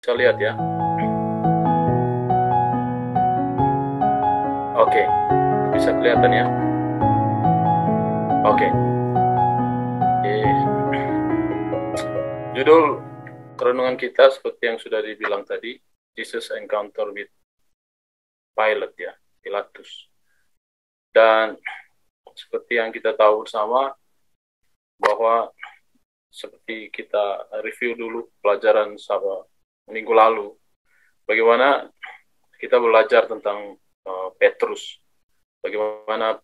Bisa lihat ya. Oke, bisa kelihatan ya. Oke. Judul renungan kita seperti yang sudah dibilang tadi, Jesus Encounter with Pilate ya, Pilatus. Dan seperti yang kita tahu bersama bahwa seperti kita review dulu pelajaran minggu lalu, bagaimana kita belajar tentang Petrus, bagaimana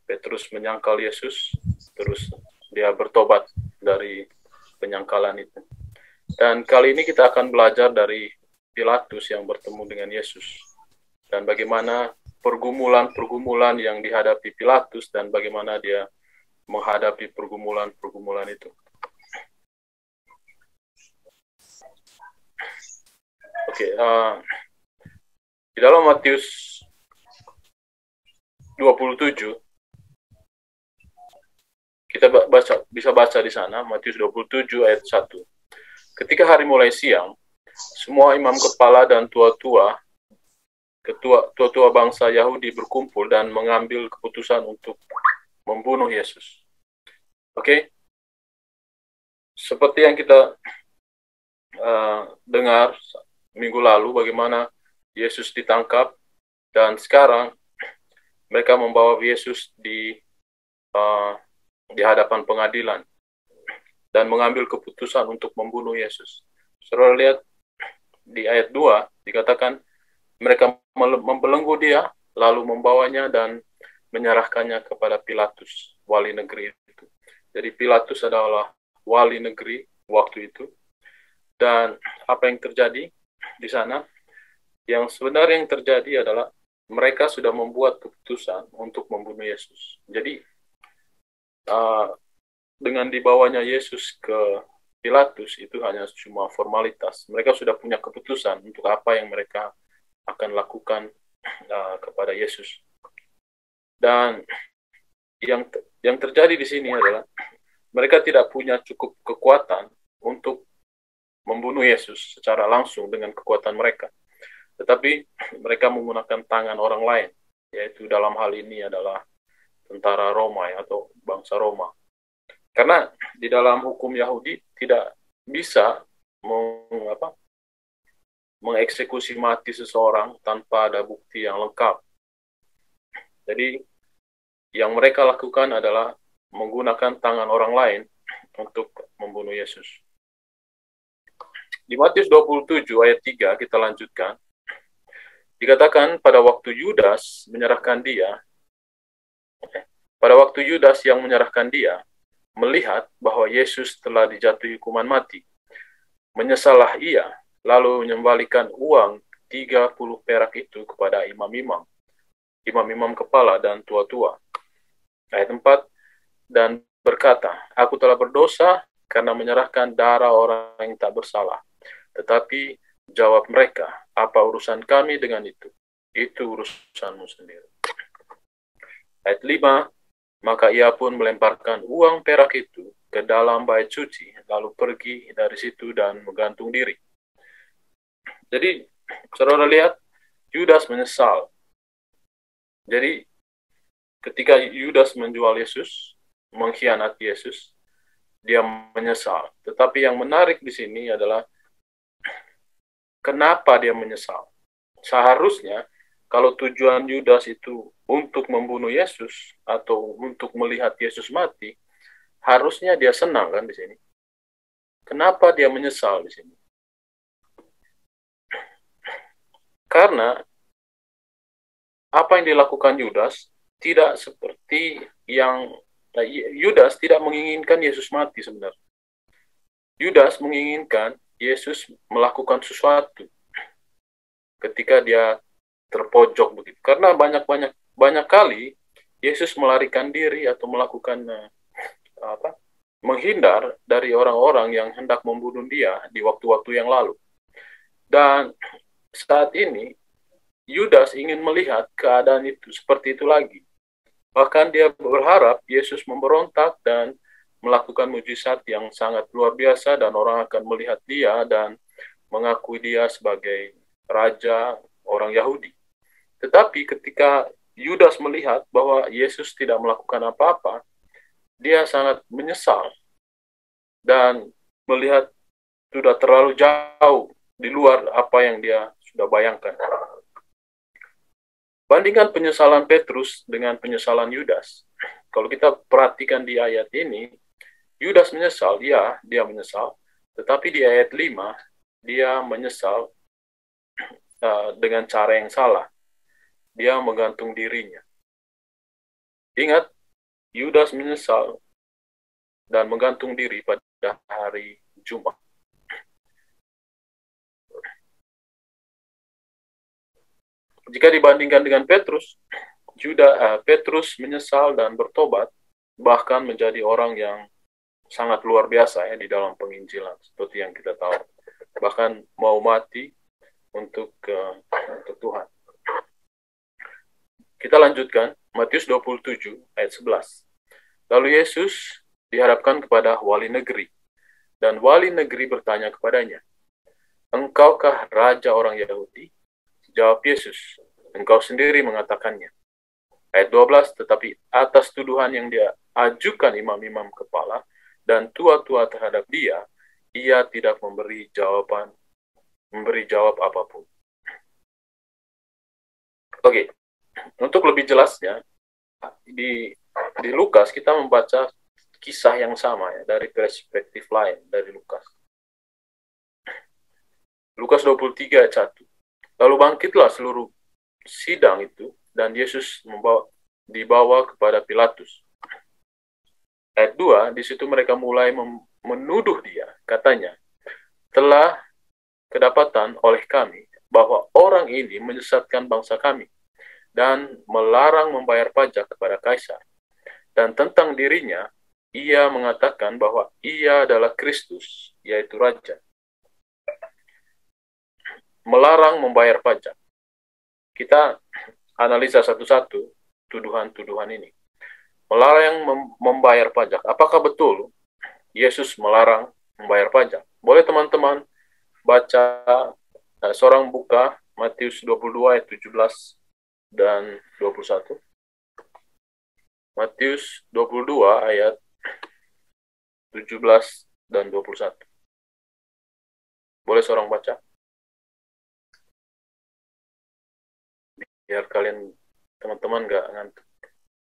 Petrus menyangkal Yesus, terus dia bertobat dari penyangkalan itu. Dan kali ini kita akan belajar dari Pilatus yang bertemu dengan Yesus, dan bagaimana pergumulan-pergumulan yang dihadapi Pilatus dan bagaimana dia menghadapi pergumulan-pergumulan itu. Oke, di dalam Matius 27 kita bisa baca di sana, Matius 27 ayat 1. Ketika hari mulai siang, semua imam kepala dan tua-tua bangsa Yahudi berkumpul dan mengambil keputusan untuk membunuh Yesus. Oke? Seperti yang kita dengar minggu lalu, bagaimana Yesus ditangkap, dan sekarang mereka membawa Yesus di hadapan pengadilan dan mengambil keputusan untuk membunuh Yesus. Saudara lihat di ayat 2 dikatakan mereka membelenggu dia, lalu membawanya dan menyerahkannya kepada Pilatus, wali negeri itu. Jadi Pilatus adalah wali negeri waktu itu. Dan apa yang terjadi di sana? Yang sebenarnya yang terjadi adalah mereka sudah membuat keputusan untuk membunuh Yesus. Jadi dengan dibawanya Yesus ke Pilatus itu hanya cuma formalitas. Mereka sudah punya keputusan untuk apa yang mereka akan lakukan kepada Yesus. Dan yang terjadi di sini adalah mereka tidak punya cukup kekuatan untuk membunuh Yesus secara langsung dengan kekuatan mereka. Tetapi mereka menggunakan tangan orang lain, yaitu dalam hal ini adalah tentara Roma atau bangsa Roma. Karena di dalam hukum Yahudi tidak bisa mengeksekusi mati seseorang tanpa ada bukti yang lengkap. Jadi yang mereka lakukan adalah menggunakan tangan orang lain untuk membunuh Yesus. Di Matius 27 ayat 3 kita lanjutkan. Dikatakan pada waktu Yudas yang menyerahkan dia, melihat bahwa Yesus telah dijatuhi hukuman mati, menyesallah ia, lalu mengembalikan uang 30 perak itu kepada imam-imam kepala dan tua-tua. Ayat 4, dan berkata, aku telah berdosa karena menyerahkan darah orang yang tak bersalah. Tetapi jawab mereka, apa urusan kami dengan itu? Itu urusanmu sendiri. Ayat 5, maka ia pun melemparkan uang perak itu ke dalam bait suci, lalu pergi dari situ dan menggantung diri. Jadi, saudara lihat, Yudas menyesal. Jadi, ketika Yudas menjual Yesus, mengkhianati Yesus, dia menyesal. Tetapi yang menarik di sini adalah kenapa dia menyesal. Seharusnya kalau tujuan Yudas itu untuk membunuh Yesus atau untuk melihat Yesus mati, harusnya dia senang kan di sini. Kenapa dia menyesal di sini? Karena apa yang dilakukan Yudas tidak seperti yang Yudas tidak menginginkan Yesus mati sebenarnya. Yudas menginginkan Yesus melakukan sesuatu ketika dia terpojok begitu. Karena banyak kali Yesus melarikan diri atau melakukan menghindar dari orang-orang yang hendak membunuh dia di waktu-waktu yang lalu. Dan saat ini Yudas ingin melihat keadaan itu seperti itu lagi. Bahkan dia berharap Yesus memberontak dan melakukan mujizat yang sangat luar biasa dan orang akan melihat dia dan mengakui dia sebagai raja orang Yahudi. Tetapi ketika Yudas melihat bahwa Yesus tidak melakukan apa-apa, dia sangat menyesal dan melihat sudah terlalu jauh di luar apa yang dia sudah bayangkan. Bandingkan penyesalan Petrus dengan penyesalan Yudas. Kalau kita perhatikan di ayat ini, Yudas menyesal, ya, dia menyesal. Tetapi di ayat 5, dia menyesal dengan cara yang salah. Dia menggantung dirinya. Ingat, Yudas menyesal dan menggantung diri pada hari Jumat. Jika dibandingkan dengan Petrus, Petrus menyesal dan bertobat, bahkan menjadi orang yang sangat luar biasa ya di dalam penginjilan, seperti yang kita tahu. Bahkan mau mati untuk Tuhan. Kita lanjutkan, Matius 27 ayat 11. Lalu Yesus dihadapkan kepada wali negeri, dan wali negeri bertanya kepadanya, "Engkaukah raja orang Yahudi?" Jawab Yesus, "Engkau sendiri mengatakannya." Ayat 12, tetapi atas tuduhan yang dia ajukan imam-imam kepala dan tua-tua terhadap dia, ia tidak memberi jawab apapun. Oke, untuk lebih jelasnya, di Lukas kita membaca kisah yang sama ya, dari perspektif lain dari Lukas. Lukas 23 ayat 1. Lalu bangkitlah seluruh sidang itu, dan Yesus dibawa kepada Pilatus. Ayat 2, di situ mereka mulai menuduh dia, katanya, "Telah kedapatan oleh kami bahwa orang ini menyesatkan bangsa kami dan melarang membayar pajak kepada Kaisar. Dan tentang dirinya, ia mengatakan bahwa ia adalah Kristus, yaitu Raja." Melarang membayar pajak. Kita analisa satu-satu tuduhan-tuduhan ini. Melarang membayar pajak. Apakah betul Yesus melarang membayar pajak? Boleh teman-teman baca, seorang buka Matius 22 ayat 17 dan 21. Matius 22 ayat 17 dan 21. Boleh seorang baca? Biar kalian, teman-teman, nggak ngantuk.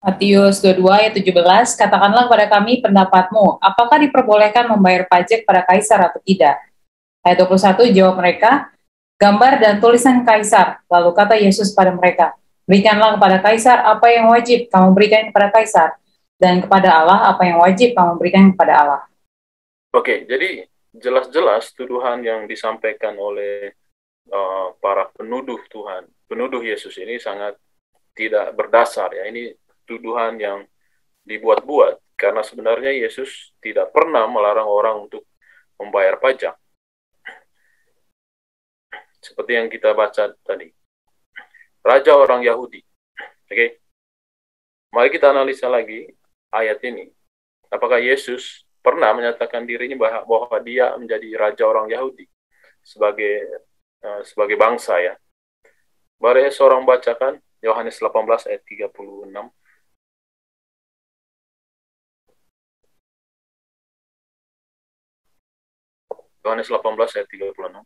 Matius 22 ayat 17, katakanlah kepada kami pendapatmu, apakah diperbolehkan membayar pajak pada Kaisar atau tidak? Ayat 21, jawab mereka, gambar dan tulisan Kaisar. Lalu kata Yesus pada mereka, berikanlah kepada Kaisar apa yang wajib kamu berikan kepada Kaisar, dan kepada Allah apa yang wajib kamu berikan kepada Allah. Oke, jadi jelas-jelas tuduhan yang disampaikan oleh para penuduh Tuhan, penuduh Yesus ini sangat tidak berdasar ya. Ini tuduhan yang dibuat-buat, karena sebenarnya Yesus tidak pernah melarang orang untuk membayar pajak. Seperti yang kita baca tadi. Raja orang Yahudi. Oke. Mari kita analisa lagi ayat ini. Apakah Yesus pernah menyatakan dirinya bahwa dia menjadi raja orang Yahudi sebagai bangsa ya? Mari seorang bacakan Yohanes 18 ayat 36. Yohanes 18 ayat 36.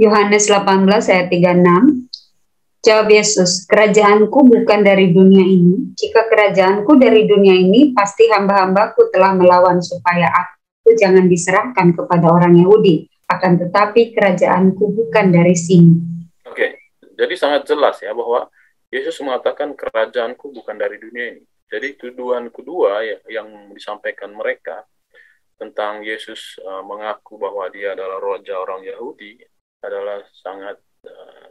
Yohanes 18 ayat 36. Jawab Yesus, kerajaanku bukan dari dunia ini. Jika kerajaanku dari dunia ini, pasti hamba-hambaku telah melawan supaya aku jangan diserahkan kepada orang Yahudi. Akan tetapi kerajaanku bukan dari sini. Oke, jadi sangat jelas ya bahwa Yesus mengatakan kerajaanku bukan dari dunia ini. Jadi tuduhan kedua yang disampaikan mereka tentang Yesus mengaku bahwa dia adalah raja orang Yahudi adalah sangat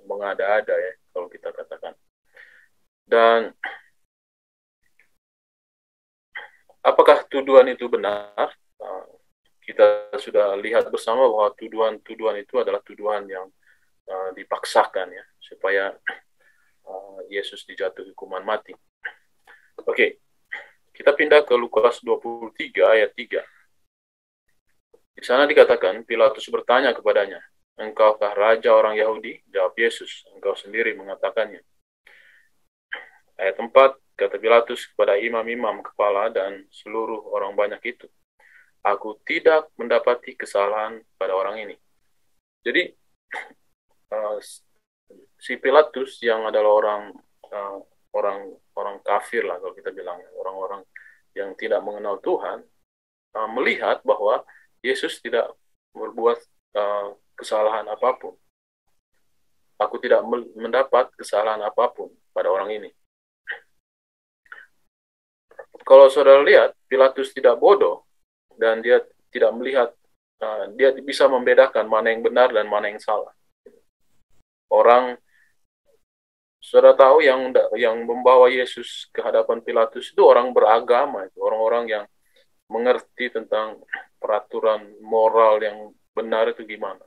mengada-ada ya, kalau kita katakan. Dan apakah tuduhan itu benar? Kita sudah lihat bersama bahwa tuduhan-tuduhan itu adalah tuduhan yang dipaksakan ya, supaya Yesus dijatuhi hukuman mati. Oke, kita pindah ke Lukas 23 ayat 3. Di sana dikatakan, Pilatus bertanya kepadanya, "Engkaukah raja orang Yahudi?" Jawab Yesus, "Engkau sendiri mengatakannya." Ayat 4, kata Pilatus kepada imam-imam kepala dan seluruh orang banyak itu, "Aku tidak mendapati kesalahan pada orang ini." Jadi, si Pilatus yang adalah orang kafir lah kalau kita bilang, orang-orang yang tidak mengenal Tuhan, melihat bahwa Yesus tidak berbuat kesalahan apapun. Aku tidak mendapat kesalahan apapun pada orang ini. Kalau saudara lihat, Pilatus tidak bodoh dan dia tidak melihat, dia bisa membedakan mana yang benar dan mana yang salah. Orang, saudara tahu, yang membawa Yesus ke hadapan Pilatus itu orang beragama, itu orang-orang yang mengerti tentang peraturan moral yang benar itu gimana.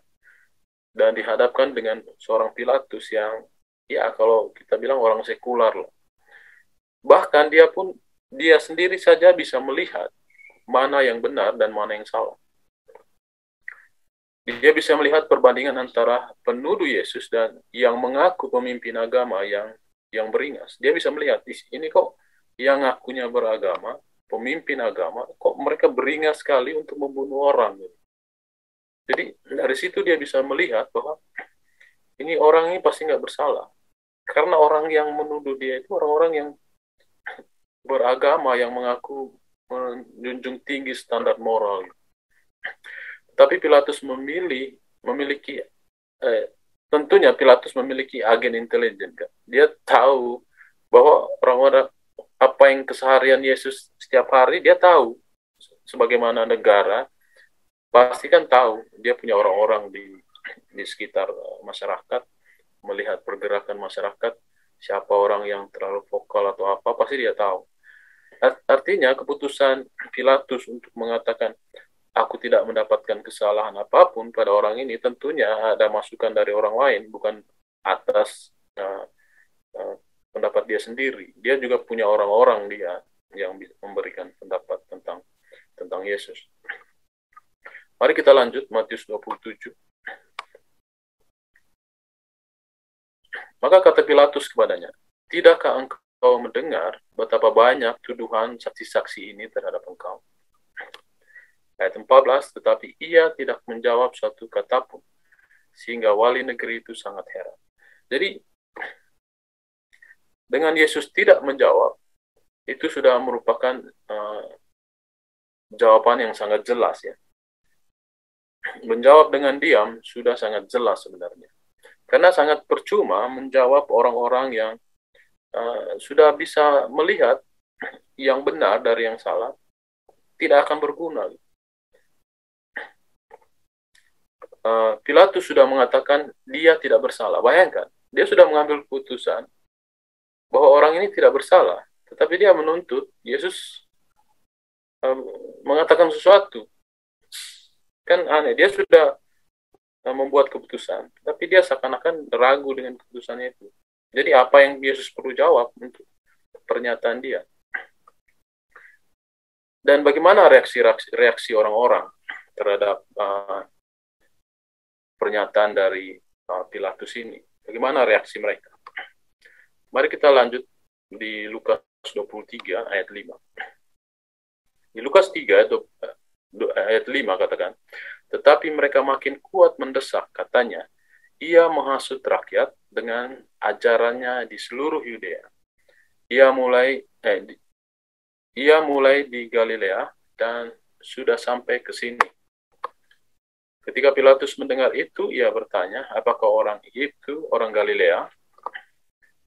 Dan dihadapkan dengan seorang Pilatus yang, ya kalau kita bilang orang sekular loh. Bahkan dia sendiri saja bisa melihat mana yang benar dan mana yang salah. Dia bisa melihat perbandingan antara penuduh Yesus dan yang mengaku pemimpin agama yang beringas. Dia bisa melihat, ini kok yang ngakunya beragama, pemimpin agama, kok mereka beringas sekali untuk membunuh orang. Jadi dari situ dia bisa melihat bahwa ini orang ini pasti nggak bersalah. Karena orang yang menuduh dia itu orang-orang yang beragama, yang mengaku menjunjung tinggi standar moral. Tapi Pilatus tentunya Pilatus memiliki agen intelijen, kan? Dia tahu bahwa orang-orang, apa yang keseharian Yesus setiap hari, dia tahu. Sebagaimana negara, pasti kan tahu, dia punya orang-orang di sekitar masyarakat, melihat pergerakan masyarakat, siapa orang yang terlalu vokal atau apa, pasti dia tahu. Artinya keputusan Pilatus untuk mengatakan, "Aku tidak mendapatkan kesalahan apapun pada orang ini," tentunya ada masukan dari orang lain, bukan atas pendapat dia sendiri. Dia juga punya orang-orang dia yang memberikan pendapat tentang Yesus. Mari kita lanjut, Matius 27. Maka kata Pilatus kepadanya, "Tidakkah engkau mendengar betapa banyak tuduhan saksi-saksi ini terhadap engkau?" Ayat 14, tetapi ia tidak menjawab suatu kata pun, sehingga wali negeri itu sangat heran. Jadi, dengan Yesus tidak menjawab, itu sudah merupakan jawaban yang sangat jelas, ya. Menjawab dengan diam sudah sangat jelas sebenarnya. Karena sangat percuma menjawab orang-orang yang sudah bisa melihat yang benar dari yang salah, tidak akan berguna. Pilatus sudah mengatakan dia tidak bersalah. Bayangkan, dia sudah mengambil keputusan bahwa orang ini tidak bersalah, tetapi dia menuntut Yesus mengatakan sesuatu. Kan aneh, dia sudah membuat keputusan, tapi dia seakan-akan ragu dengan keputusannya itu. Jadi apa yang Yesus perlu jawab untuk pernyataan dia? Dan bagaimana reaksi orang-orang terhadap pernyataan dari Pilatus ini? Bagaimana reaksi mereka? Mari kita lanjut di Lukas 23 ayat 5. Di Lukas 3 ayat 5 katakan, tetapi mereka makin kuat mendesak, katanya, ia menghasut rakyat dengan ajarannya di seluruh Yudea. Ia mulai di Galilea dan sudah sampai ke sini. Ketika Pilatus mendengar itu, ia bertanya, apakah orang itu orang Galilea?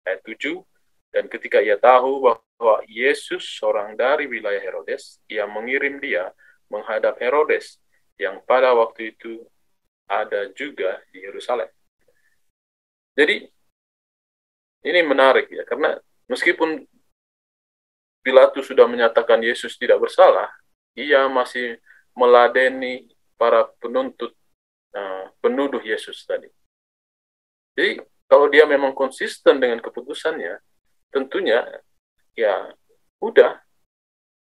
Ayat 7, dan ketika ia tahu bahwa Yesus seorang dari wilayah Herodes, ia mengirim dia menghadap Herodes, yang pada waktu itu ada juga di Yerusalem. Jadi, ini menarik, ya, karena meskipun Pilatus sudah menyatakan Yesus tidak bersalah, ia masih meladeni para penuduh Yesus tadi. Jadi kalau dia memang konsisten dengan keputusannya, tentunya ya udah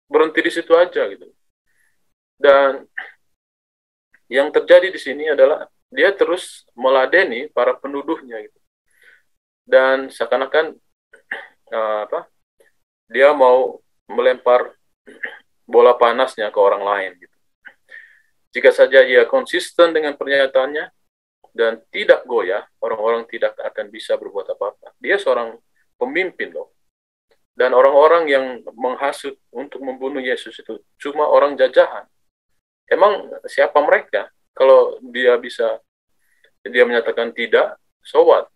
berhenti di situ aja gitu. Dan yang terjadi di sini adalah dia terus meladeni para penuduhnya gitu. Dan seakan-akan dia mau melempar bola panasnya ke orang lain gitu. Jika saja ia konsisten dengan pernyataannya dan tidak goyah, orang-orang tidak akan bisa berbuat apa-apa. Dia seorang pemimpin loh. Dan orang-orang yang menghasut untuk membunuh Yesus itu cuma orang jajahan. Emang siapa mereka? Kalau dia menyatakan tidak, so what?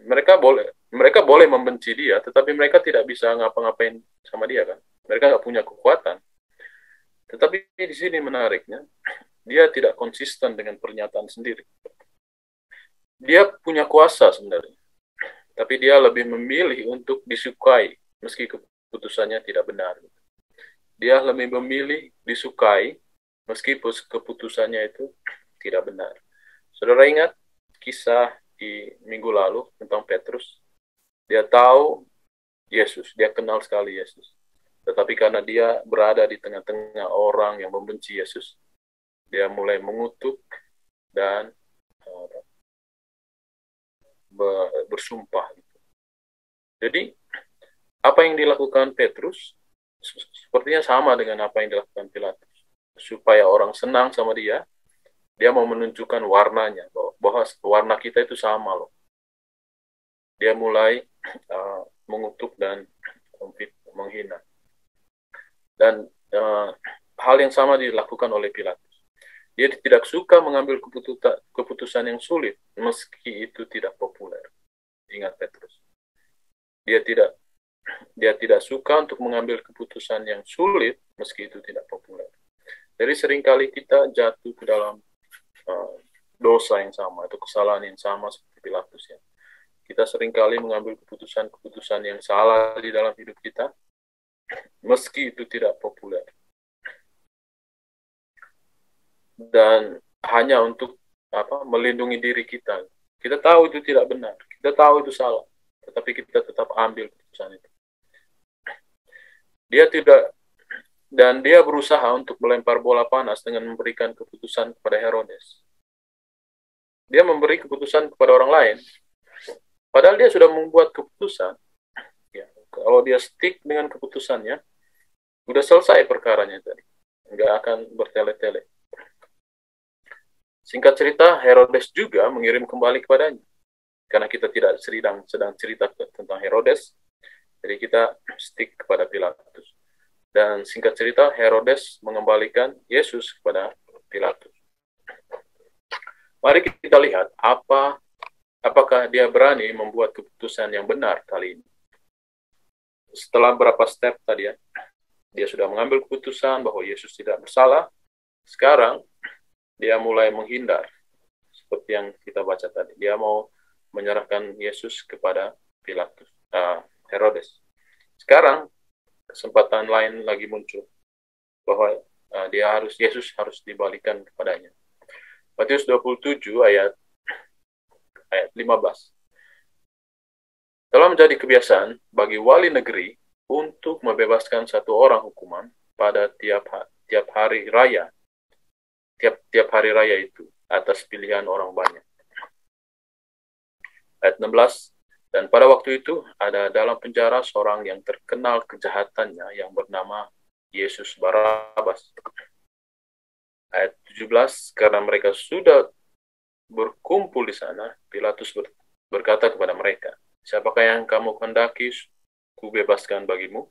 Mereka boleh membenci dia, tetapi mereka tidak bisa ngapa-ngapain sama dia kan. Mereka nggak punya kekuatan. Tetapi di sini menariknya, dia tidak konsisten dengan pernyataan sendiri. Dia punya kuasa sebenarnya, tapi dia lebih memilih untuk disukai meski keputusannya tidak benar. Dia lebih memilih disukai meski keputusannya itu tidak benar. Saudara ingat kisah di minggu lalu tentang Petrus? Dia tahu Yesus, dia kenal sekali Yesus. Tetapi karena dia berada di tengah-tengah orang yang membenci Yesus, dia mulai mengutuk dan bersumpah. Jadi, apa yang dilakukan Petrus sepertinya sama dengan apa yang dilakukan Pilatus. Supaya orang senang sama dia mau menunjukkan warnanya, bahwa warna kita itu sama loh. Dia mulai mengutuk dan menghina. Dan hal yang sama dilakukan oleh Pilatus. Dia tidak suka mengambil keputusan yang sulit, meski itu tidak populer. Ingat Petrus. Dia tidak suka untuk mengambil keputusan yang sulit, meski itu tidak populer. Jadi seringkali kita jatuh ke dalam dosa yang sama, atau kesalahan yang sama seperti Pilatus ya. Kita seringkali mengambil keputusan yang salah di dalam hidup kita, meski itu tidak populer. Dan hanya untuk melindungi diri kita. Kita tahu itu tidak benar, kita tahu itu salah, tetapi kita tetap ambil keputusan itu. Dia berusaha untuk melempar bola panas dengan memberikan keputusan kepada Herodes. Dia memberi keputusan kepada orang lain, padahal dia sudah membuat keputusan. Ya, kalau dia stick dengan keputusannya, sudah selesai perkaranya tadi, nggak akan bertele-tele. Singkat cerita, Herodes juga mengirim kembali kepadanya. Karena kita tidak sedang cerita tentang Herodes, jadi kita stick kepada Pilatus. Dan singkat cerita, Herodes mengembalikan Yesus kepada Pilatus. Mari kita lihat apakah dia berani membuat keputusan yang benar kali ini. Setelah beberapa step tadi ya, dia sudah mengambil keputusan bahwa Yesus tidak bersalah. Sekarang dia mulai menghindar, seperti yang kita baca tadi. Dia mau menyerahkan Yesus kepada Herodes. Sekarang kesempatan lain lagi muncul, bahwa Yesus harus dibalikan kepadanya. Matius 27 ayat 15. Telah menjadi kebiasaan bagi wali negeri untuk membebaskan satu orang hukuman pada tiap hari raya. Tiap hari raya itu atas pilihan orang banyak. Ayat 16. Dan pada waktu itu ada dalam penjara seorang yang terkenal kejahatannya yang bernama Yesus Barabas. Ayat 17. Karena mereka sudah berkumpul di sana, Pilatus berkata kepada mereka, siapakah yang kamu kehendaki ku bebaskan bagimu?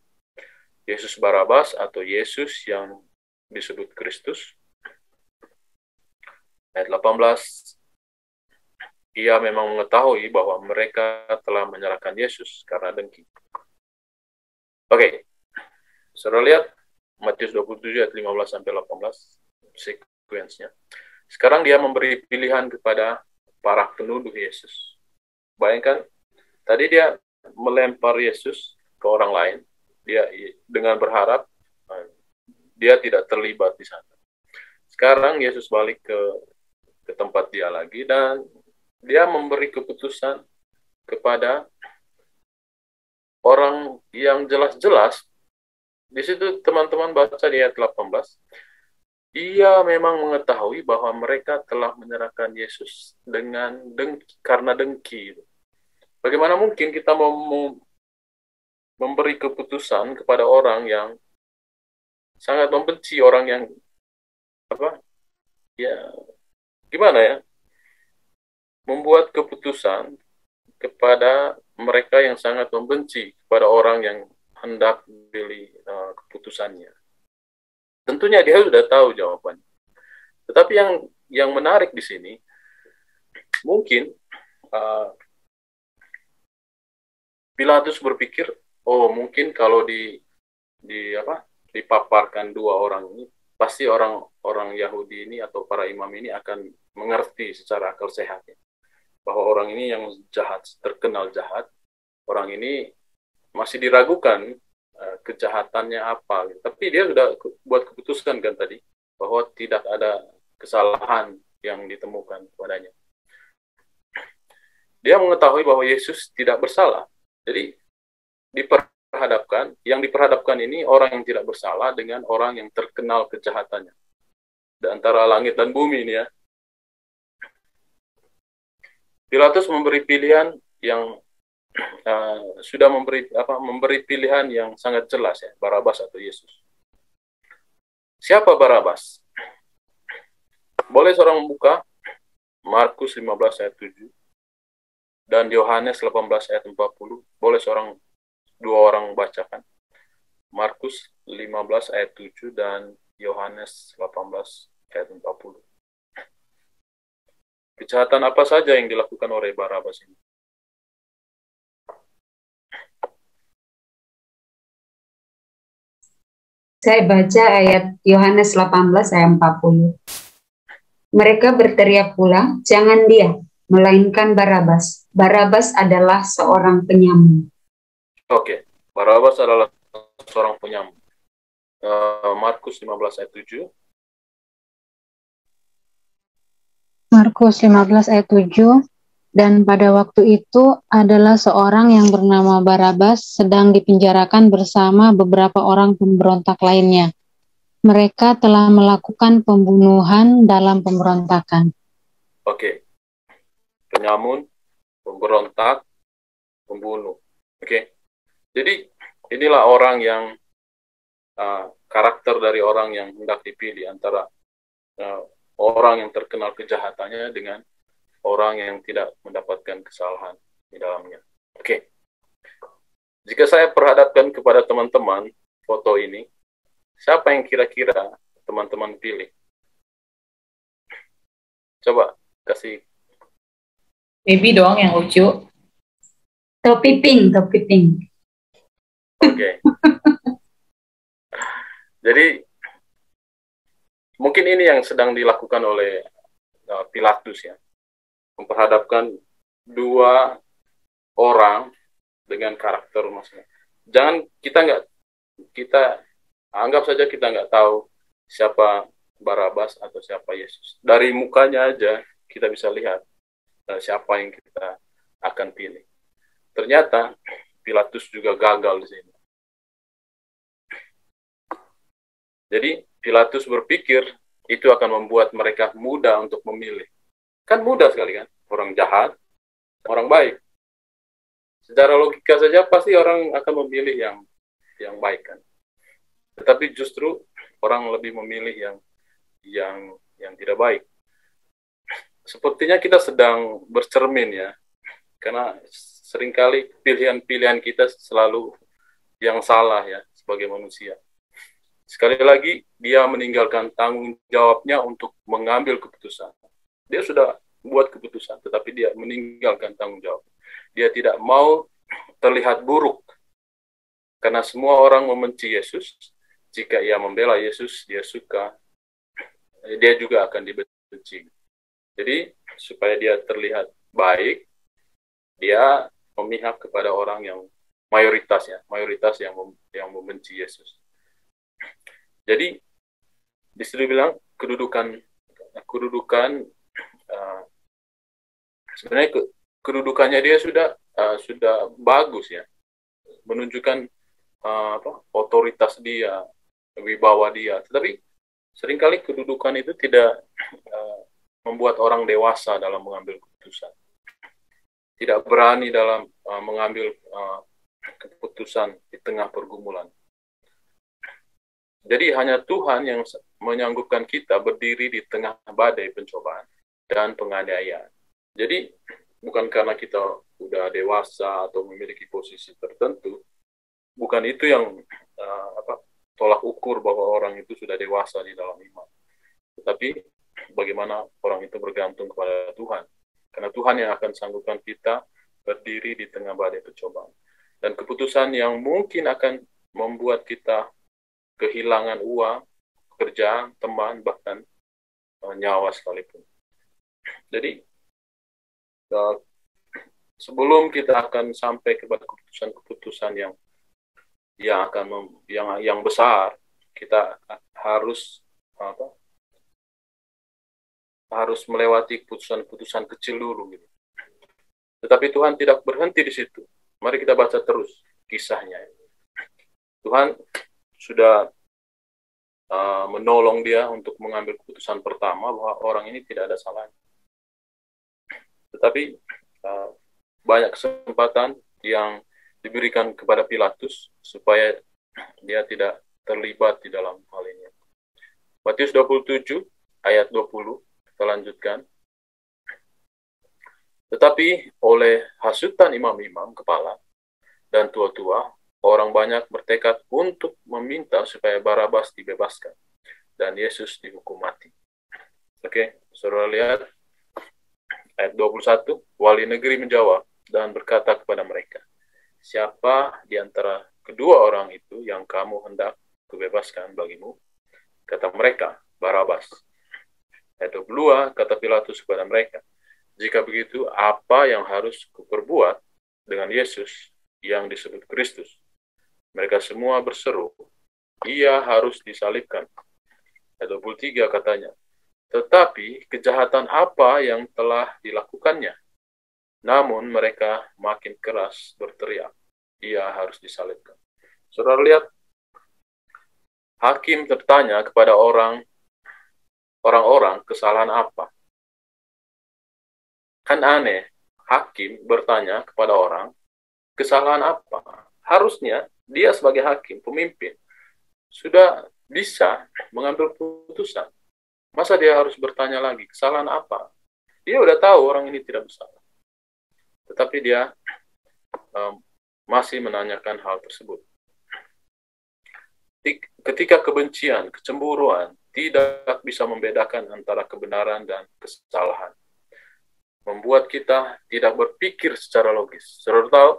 Yesus Barabas atau Yesus yang disebut Kristus? Ayat 18, ia memang mengetahui bahwa mereka telah menyerahkan Yesus karena dengki. Oke, saudara lihat Matius 27 ayat 15-18, sekuensnya. Sekarang dia memberi pilihan kepada para penuduh Yesus. Bayangkan, tadi dia melempar Yesus ke orang lain, dia dengan berharap dia tidak terlibat di sana. Sekarang Yesus balik ke tempat dia lagi dan dia memberi keputusan kepada orang yang jelas-jelas. Di situ teman-teman baca di ayat 18, ia memang mengetahui bahwa mereka telah menyerahkan Yesus karena dengki. Bagaimana mungkin kita mau memberi keputusan kepada orang yang sangat membenci, orang yang gimana ya, membuat keputusan kepada mereka yang sangat membenci kepada orang yang hendak pilih keputusannya. Tentunya dia sudah tahu jawabannya. Tetapi yang menarik di sini, mungkin Pilatus berpikir, oh mungkin kalau dipaparkan dua orang ini, pasti orang Yahudi ini atau para imam ini akan mengerti secara akal sehatnya bahwa orang ini yang jahat, terkenal jahat, orang ini masih diragukan kejahatannya apa. Tapi dia sudah buat keputusan kan tadi bahwa tidak ada kesalahan yang ditemukan padanya. Dia mengetahui bahwa Yesus tidak bersalah. Jadi yang diperhadapkan ini orang yang tidak bersalah dengan orang yang terkenal kejahatannya. Di antara langit dan bumi ini ya. Pilatus memberi pilihan yang sudah memberi pilihan yang sangat jelas ya, Barabas atau Yesus. Siapa Barabas? Boleh seorang membuka Markus 15 ayat 7 dan Yohanes 18 ayat 40. Boleh dua orang bacakan. Markus 15 ayat 7 dan Yohanes 18 ayat 40. Kejahatan apa saja yang dilakukan oleh Barabas ini? Saya baca ayat Yohanes 18 ayat 40. Mereka berteriak pula, jangan dia, melainkan Barabas. Barabas adalah seorang penyamun. Oke, Barabas adalah seorang penyamun. Markus 15 ayat 7. Markus 15 ayat 7, dan pada waktu itu adalah seorang yang bernama Barabas sedang dipenjarakan bersama beberapa orang pemberontak lainnya. Mereka telah melakukan pembunuhan dalam pemberontakan. Oke. Penyamun, pemberontak, pembunuh. Oke. Jadi inilah orang yang karakter dari orang yang hendak dipilih antara orang yang terkenal kejahatannya dengan orang yang tidak mendapatkan kesalahan di dalamnya. Oke. Jika saya perhadapkan kepada teman-teman foto ini, siapa yang kira-kira teman-teman pilih? Coba kasih. Baby dong yang lucu. Topi pink. Oke. Jadi mungkin ini yang sedang dilakukan oleh Pilatus ya, memperhadapkan dua orang dengan karakter masing-masing. Jangan kita anggap saja kita nggak tahu siapa Barabas atau siapa Yesus. Dari mukanya aja kita bisa lihat siapa yang kita akan pilih. Ternyata Pilatus juga gagal di sini. Jadi Pilatus berpikir itu akan membuat mereka mudah untuk memilih. Kan mudah sekali kan, orang jahat, orang baik. Secara logika saja pasti orang akan memilih yang baik kan. Tetapi justru orang lebih memilih yang tidak baik. Sepertinya kita sedang bercermin ya, karena seringkali pilihan-pilihan kita selalu yang salah ya sebagai manusia. Sekali lagi, dia meninggalkan tanggung jawabnya untuk mengambil keputusan. Dia sudah buat keputusan, tetapi dia meninggalkan tanggung jawab. Dia tidak mau terlihat buruk, karena semua orang membenci Yesus. Jika ia membela Yesus, dia juga akan dibenci. Jadi, supaya dia terlihat baik, dia memihak kepada orang yang mayoritas yang membenci Yesus. Jadi di sini bilang kedudukan sebenarnya kedudukannya dia sudah bagus ya, menunjukkan otoritas dia, wibawa dia. Tetapi Seringkali kedudukan itu tidak membuat orang dewasa dalam mengambil keputusan. Tidak berani dalam mengambil keputusan di tengah pergumulan. Jadi hanya Tuhan yang menyanggupkan kita berdiri di tengah badai pencobaan dan penganiayaan. Jadi bukan karena kita sudah dewasa atau memiliki posisi tertentu, bukan itu yang tolak ukur bahwa orang itu sudah dewasa di dalam iman. Tetapi bagaimana orang itu bergantung kepada Tuhan. Karena Tuhan yang akan sanggupkan kita berdiri di tengah badai pencobaan. Dan keputusan yang mungkin akan membuat kita kehilangan uang, pekerjaan, teman, bahkan nyawa sekalipun. Jadi, sebelum kita akan sampai kepada keputusan-keputusan yang besar, kita harus melewati keputusan-keputusan kecil dulu gitu. Tetapi Tuhan tidak berhenti di situ. Mari kita baca terus kisahnya. Tuhan sudah menolong dia untuk mengambil keputusan pertama bahwa orang ini tidak ada salahnya. Tetapi banyak kesempatan yang diberikan kepada Pilatus supaya dia tidak terlibat di dalam hal ini. Matius 27 ayat 20, kita lanjutkan. Tetapi oleh hasutan imam-imam kepala dan tua-tua, orang banyak bertekad untuk meminta supaya Barabas dibebaskan dan Yesus dihukum mati. Oke, saudara lihat ayat 21, wali negeri menjawab dan berkata kepada mereka, siapa di antara kedua orang itu yang kamu hendak kubebaskan bagimu? Kata mereka, Barabas. Ayat 22, kata Pilatus kepada mereka, jika begitu, apa yang harus kuperbuat dengan Yesus yang disebut Kristus? Mereka semua berseru, ia harus disalibkan. Ayat 23 katanya, tetapi kejahatan apa yang telah dilakukannya? Namun mereka makin keras berteriak, ia harus disalibkan. Saudara lihat, hakim bertanya kepada orang-orang kesalahan apa? Kan aneh, hakim bertanya kepada orang, kesalahan apa? Harusnya dia sebagai hakim, pemimpin, sudah bisa mengambil keputusan. Masa dia harus bertanya lagi, kesalahan apa? Dia udah tahu orang ini tidak bersalah. Tetapi dia masih menanyakan hal tersebut. Ketika kebencian, kecemburuan tidak bisa membedakan antara kebenaran dan kesalahan, membuat kita tidak berpikir secara logis. Saudara tahu,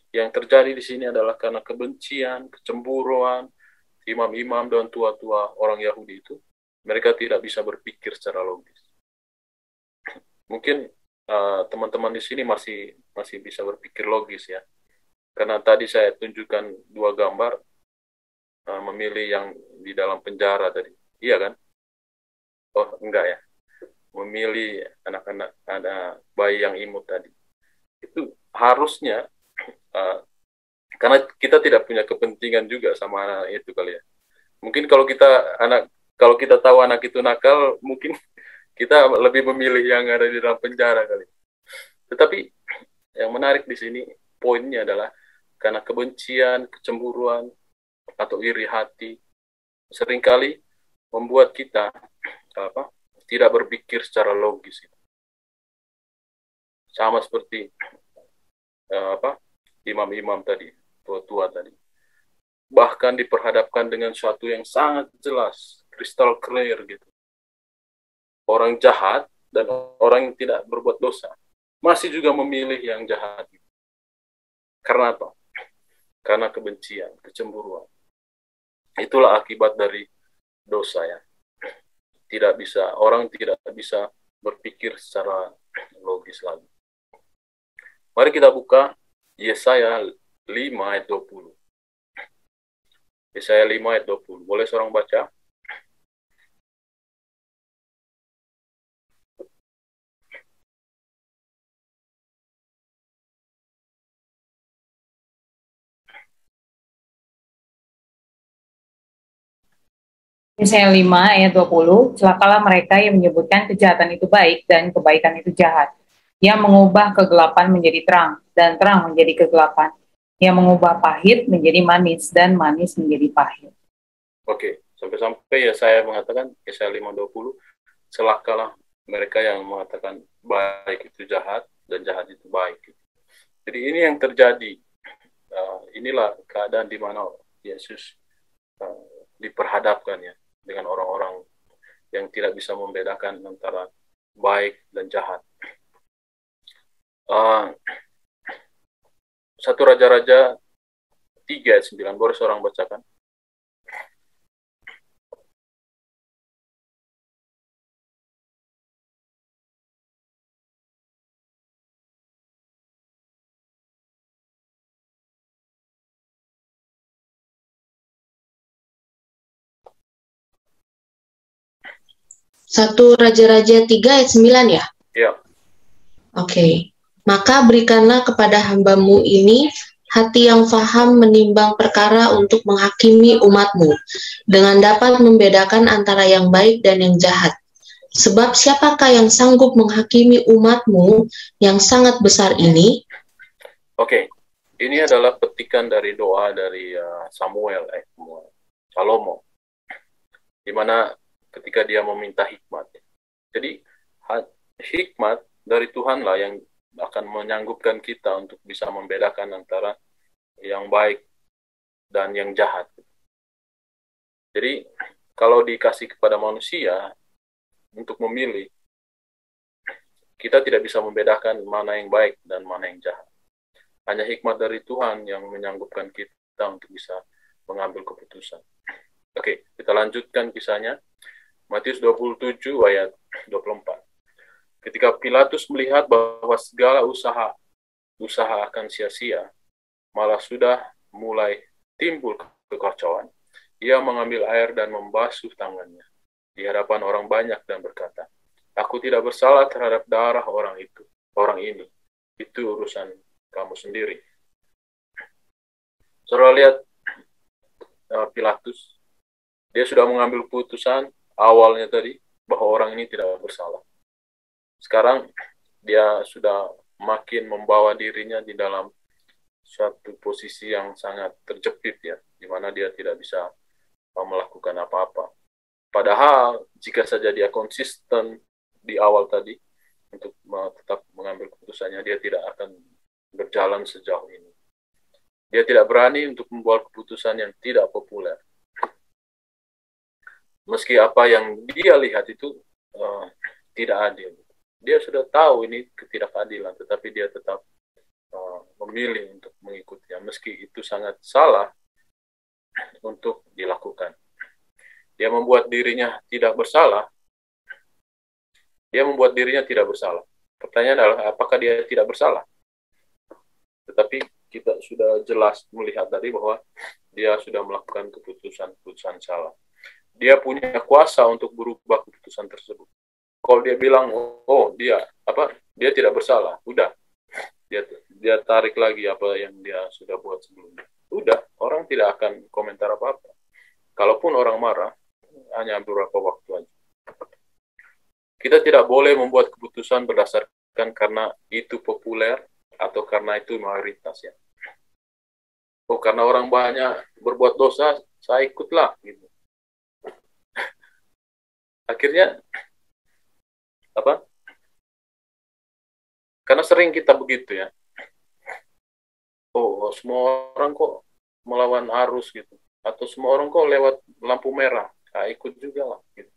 yang terjadi di sini adalah karena kebencian, kecemburuan, imam-imam dan tua-tua orang Yahudi itu, mereka tidak bisa berpikir secara logis. Mungkin teman-teman di sini masih bisa berpikir logis ya. Karena tadi saya tunjukkan dua gambar, memilih yang di dalam penjara tadi. Iya kan? Oh, enggak ya. Memilih anak-anak, ada bayi yang imut tadi. Itu harusnya karena kita tidak punya kepentingan juga sama anak itu kali ya. Mungkin kalau kita tahu anak itu nakal, mungkin kita lebih memilih yang ada di dalam penjara kali. Tetapi yang menarik di sini poinnya adalah karena kebencian, kecemburuan atau iri hati seringkali membuat kita tidak berpikir secara logis. Sama seperti imam-imam tadi, tua-tua tadi. Bahkan diperhadapkan dengan sesuatu yang sangat jelas, crystal clear gitu. Orang jahat dan orang yang tidak berbuat dosa masih juga memilih yang jahat. Karena apa? Karena kebencian, kecemburuan. Itulah akibat dari dosa ya. Orang tidak bisa berpikir secara logis lagi. Mari kita buka Yesaya 5 ayat 20. Yesaya 5 ayat 20. Boleh seorang baca? Yesaya 5 ayat 20, celakalah mereka yang menyebutkan kejahatan itu baik dan kebaikan itu jahat, yang mengubah kegelapan menjadi terang dan terang menjadi kegelapan, yang mengubah pahit menjadi manis dan manis menjadi pahit. Oke, sampai-sampai ya saya mengatakan Yesaya 5:20, celakalah mereka yang mengatakan baik itu jahat dan jahat itu baik. Jadi ini yang terjadi. Inilah keadaan di mana Yesus diperhadapkan ya dengan orang-orang yang tidak bisa membedakan antara baik dan jahat. 1 Raja-Raja 3 ayat 9, boleh seorang bacakan? Satu Raja-Raja 3 ayat 9 ya? Ya. Oke. Maka berikanlah kepada hambamu ini hati yang faham menimbang perkara untuk menghakimi umatmu, dengan dapat membedakan antara yang baik dan yang jahat. Sebab siapakah yang sanggup menghakimi umatmu yang sangat besar ini? Oke. Ini adalah petikan dari doa dari Salomo, di mana ketika dia meminta hikmat. Jadi hikmat dari Tuhanlah yang akan menyanggupkan kita untuk bisa membedakan antara yang baik dan yang jahat. Jadi kalau dikasih kepada manusia untuk memilih, kita tidak bisa membedakan mana yang baik dan mana yang jahat. Hanya hikmat dari Tuhan yang menyanggupkan kita untuk bisa mengambil keputusan. Oke, kita lanjutkan kisahnya. Matius 27 ayat 24. Ketika Pilatus melihat bahwa segala usaha akan sia-sia, malah sudah mulai timbul kekacauan, ia mengambil air dan membasuh tangannya di hadapan orang banyak dan berkata, "Aku tidak bersalah terhadap darah orang ini. Itu urusan kamu sendiri." Saudara lihat Pilatus, dia sudah mengambil keputusan awalnya tadi bahwa orang ini tidak bersalah. Sekarang dia sudah makin membawa dirinya di dalam suatu posisi yang sangat terjepit ya, di mana dia tidak bisa melakukan apa-apa. Padahal jika saja dia konsisten di awal tadi untuk tetap mengambil keputusannya, dia tidak akan berjalan sejauh ini. Dia tidak berani untuk membuat keputusan yang tidak populer. Meski apa yang dia lihat itu tidak adil. Dia sudah tahu ini ketidakadilan, tetapi dia tetap memilih untuk mengikutinya, meski itu sangat salah untuk dilakukan. Dia membuat dirinya tidak bersalah. Pertanyaannya adalah, apakah dia tidak bersalah? Tetapi kita sudah jelas melihat tadi bahwa dia sudah melakukan keputusan salah. Dia punya kuasa untuk berubah keputusan tersebut. Kalau dia bilang, dia tidak bersalah, udah, dia tarik lagi apa yang dia sudah buat sebelumnya. Udah, orang tidak akan komentar apa-apa. Kalaupun orang marah, hanya beberapa waktu aja. Kita tidak boleh membuat keputusan berdasarkan karena itu populer atau karena itu mayoritas ya. Karena orang banyak berbuat dosa, saya ikutlah gitu. Akhirnya karena sering kita begitu ya. Semua orang kok melawan arus gitu. Atau semua orang kok lewat lampu merah. Ikut juga lah gitu.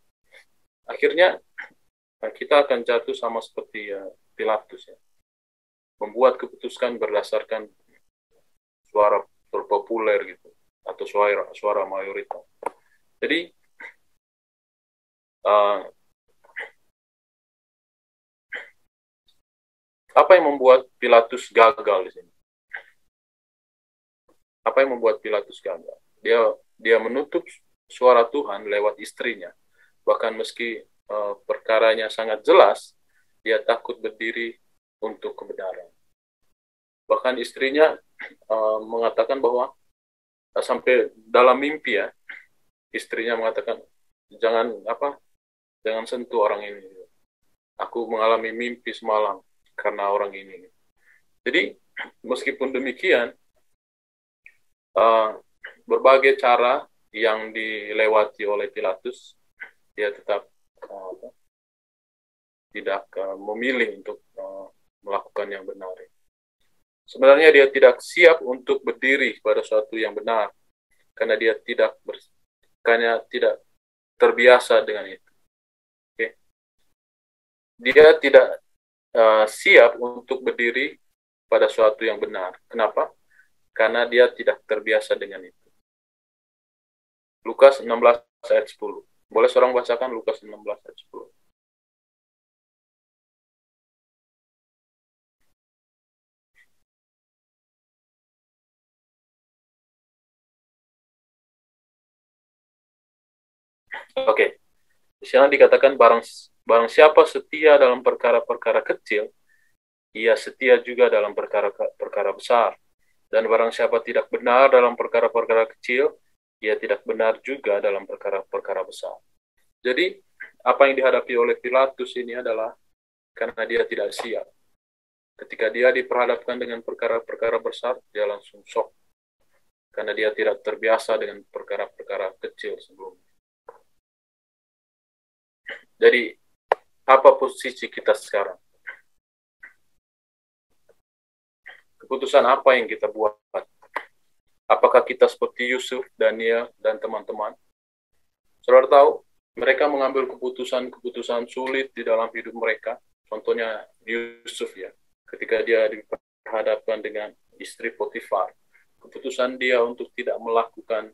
Akhirnya kita akan jatuh sama seperti Pilatus ya. Membuat keputusan berdasarkan suara terpopuler gitu. Atau suara mayoritas. Jadi apa yang membuat Pilatus gagal di sini? Apa yang membuat Pilatus gagal? Dia menutup suara Tuhan lewat istrinya. Bahkan meski perkaranya sangat jelas, dia takut berdiri untuk kebenaran. Bahkan istrinya mengatakan bahwa sampai dalam mimpi ya, istrinya mengatakan, jangan sentuh orang ini. Aku mengalami mimpi semalam karena orang ini. Jadi meskipun demikian, berbagai cara yang dilewati oleh Pilatus, dia tetap tidak memilih untuk melakukan yang benar. Sebenarnya dia tidak siap untuk berdiri pada sesuatu yang benar, karena dia tidak terbiasa dengan itu. Okay. Dia tidak siap untuk berdiri pada sesuatu yang benar. Kenapa? Karena dia tidak terbiasa dengan itu. Lukas 16 ayat 10. Boleh seorang bacakan Lukas 16 ayat 10? Oke. Di sana dikatakan barang siapa setia dalam perkara-perkara kecil, ia setia juga dalam perkara-perkara besar. Dan barang siapa tidak benar dalam perkara-perkara kecil, ia tidak benar juga dalam perkara-perkara besar. Jadi, apa yang dihadapi oleh Pilatus ini adalah karena dia tidak siap. Ketika dia diperhadapkan dengan perkara-perkara besar, dia langsung shock. Karena dia tidak terbiasa dengan perkara-perkara kecil sebelumnya. Jadi, apa posisi kita sekarang? Keputusan apa yang kita buat? Apakah kita seperti Yusuf, Daniel, dan teman-teman? Saudara tahu, mereka mengambil keputusan-keputusan sulit di dalam hidup mereka. Contohnya Yusuf ya, ketika dia diperhadapkan dengan istri Potifar. Keputusan dia untuk tidak melakukan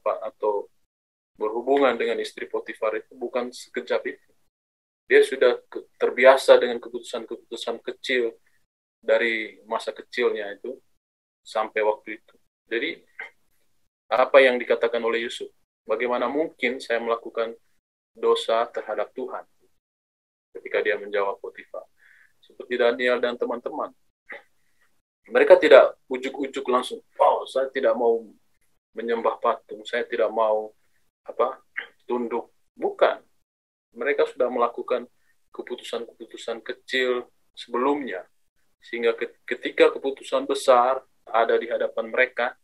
atau berhubungan dengan istri Potifar itu bukan sekejap itu. Dia sudah terbiasa dengan keputusan-keputusan kecil dari masa kecilnya itu sampai waktu itu. Jadi, apa yang dikatakan oleh Yusuf? Bagaimana mungkin saya melakukan dosa terhadap Tuhan? Ketika dia menjawab Potifar. Seperti Daniel dan teman-teman. Mereka tidak ujuk-ujuk langsung, saya tidak mau menyembah patung, saya tidak mau tunduk. Bukan. Mereka sudah melakukan keputusan-keputusan kecil sebelumnya. Sehingga ketika keputusan besar ada di hadapan mereka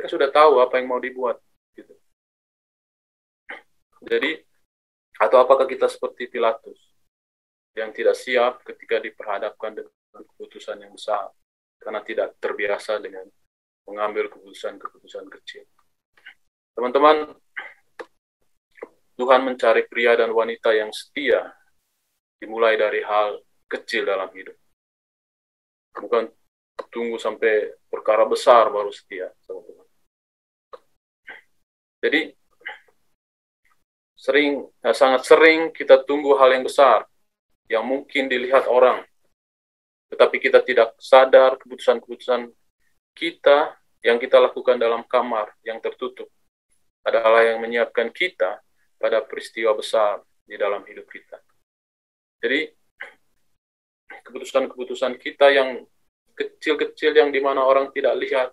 sudah tahu apa yang mau dibuat. Gitu. Jadi, atau apakah kita seperti Pilatus yang tidak siap ketika diperhadapkan dengan keputusan yang besar karena tidak terbiasa dengan mengambil keputusan-keputusan kecil. Teman-teman, Tuhan mencari pria dan wanita yang setia dimulai dari hal kecil dalam hidup. Bukan tunggu sampai perkara besar baru setia, teman-teman. Jadi, sangat sering kita tunggu hal yang besar, yang mungkin dilihat orang, tetapi kita tidak sadar keputusan-keputusan kita yang kita lakukan dalam kamar yang tertutup adalah yang menyiapkan kita pada peristiwa besar di dalam hidup kita. Jadi, keputusan-keputusan kita yang kecil-kecil yang dimana orang tidak lihat,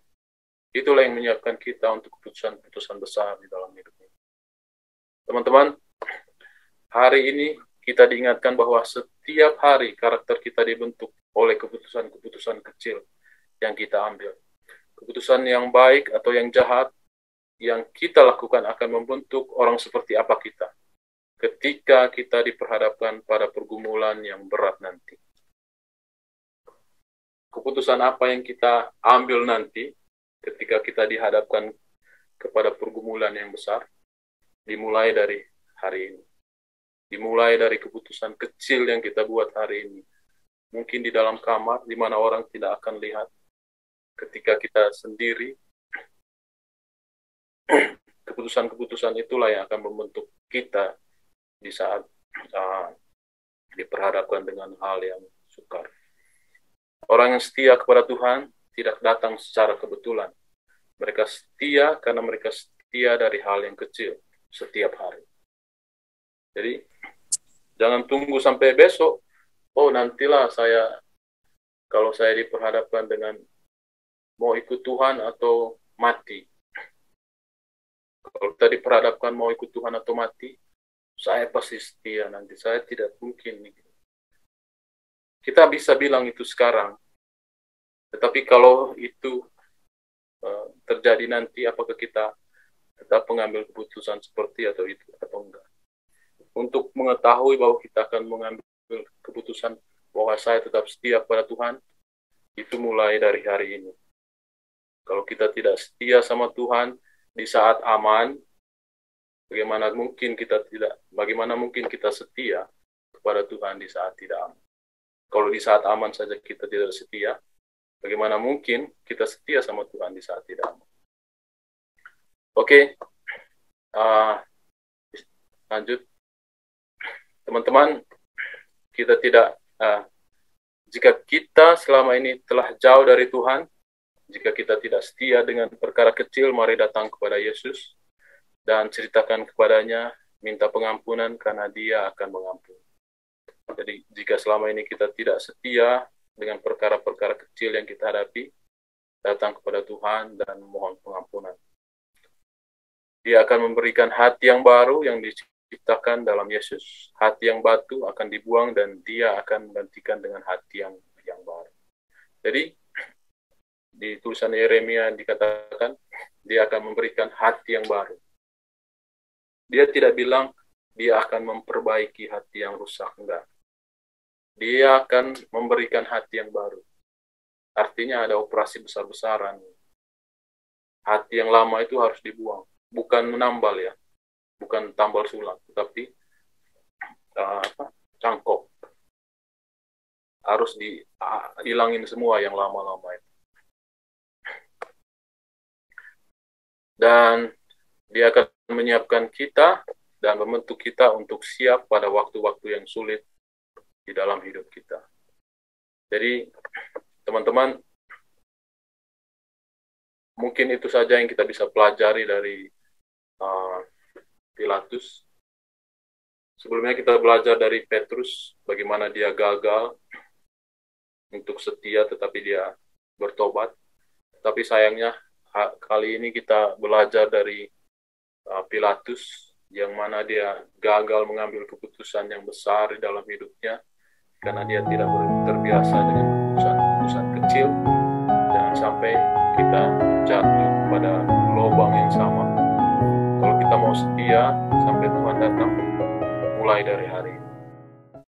itulah yang menyiapkan kita untuk keputusan-keputusan besar di dalam hidup ini. Teman-teman, hari ini kita diingatkan bahwa setiap hari karakter kita dibentuk oleh keputusan-keputusan kecil yang kita ambil. Keputusan yang baik atau yang jahat yang kita lakukan akan membentuk orang seperti apa kita ketika kita diperhadapkan pada pergumulan yang berat nanti. Keputusan apa yang kita ambil nanti ketika kita dihadapkan kepada pergumulan yang besar dimulai dari hari ini. Dimulai dari keputusan kecil yang kita buat hari ini. Mungkin di dalam kamar di mana orang tidak akan lihat. Ketika kita sendiri, keputusan-keputusan itulah yang akan membentuk kita di saat diperhadapkan dengan hal yang sukar. Orang yang setia kepada Tuhan tidak datang secara kebetulan. Mereka setia karena mereka setia dari hal yang kecil setiap hari. Jadi, jangan tunggu sampai besok. Nantilah kalau saya diperhadapkan dengan mau ikut Tuhan atau mati. Kalau kita diperhadapkan mau ikut Tuhan atau mati, saya pasti setia nanti, saya tidak mungkin. Kita bisa bilang itu sekarang, tetapi kalau itu terjadi nanti, apakah kita tetap mengambil keputusan seperti atau itu atau enggak? Untuk mengetahui bahwa kita akan mengambil keputusan bahwa saya tetap setia kepada Tuhan, itu mulai dari hari ini. Kalau kita tidak setia sama Tuhan di saat aman, bagaimana mungkin kita setia kepada Tuhan di saat tidak aman? Kalau di saat aman saja kita tidak setia, bagaimana mungkin kita setia sama Tuhan di saat tidak aman? Oke, lanjut. Teman-teman, kita tidak, jika kita selama ini telah jauh dari Tuhan, jika kita tidak setia dengan perkara kecil, mari datang kepada Yesus dan ceritakan kepadanya, minta pengampunan karena Dia akan mengampuni. Jadi, jika selama ini kita tidak setia dengan perkara-perkara kecil yang kita hadapi, datang kepada Tuhan dan mohon pengampunan. Dia akan memberikan hati yang baru yang diciptakan dalam Yesus. Hati yang batu akan dibuang dan Dia akan menggantikan dengan hati yang baru. Jadi, di tulisan Yeremia dikatakan, Dia akan memberikan hati yang baru. Dia tidak bilang Dia akan memperbaiki hati yang rusak, enggak. Dia akan memberikan hati yang baru. Artinya ada operasi besar-besaran. Hati yang lama itu harus dibuang. Bukan menambal ya, bukan tambal sulam, tapi cangkok. Harus dihilangin semua yang lama-lama itu. Dan Dia akan menyiapkan kita dan membentuk kita untuk siap pada waktu-waktu yang sulit di dalam hidup kita. Jadi, teman-teman, mungkin itu saja yang kita bisa pelajari dari Pilatus. Sebelumnya kita belajar dari Petrus, bagaimana dia gagal untuk setia tetapi dia bertobat. Tapi sayangnya kali ini kita belajar dari Pilatus, yang mana dia gagal mengambil keputusan yang besar di dalam hidupnya karena dia tidak terbiasa dengan keputusan kecil. Jangan sampai kita jatuh pada lubang yang sama. Kalau kita mau setia sampai Tuhan datang, mulai dari hari ini.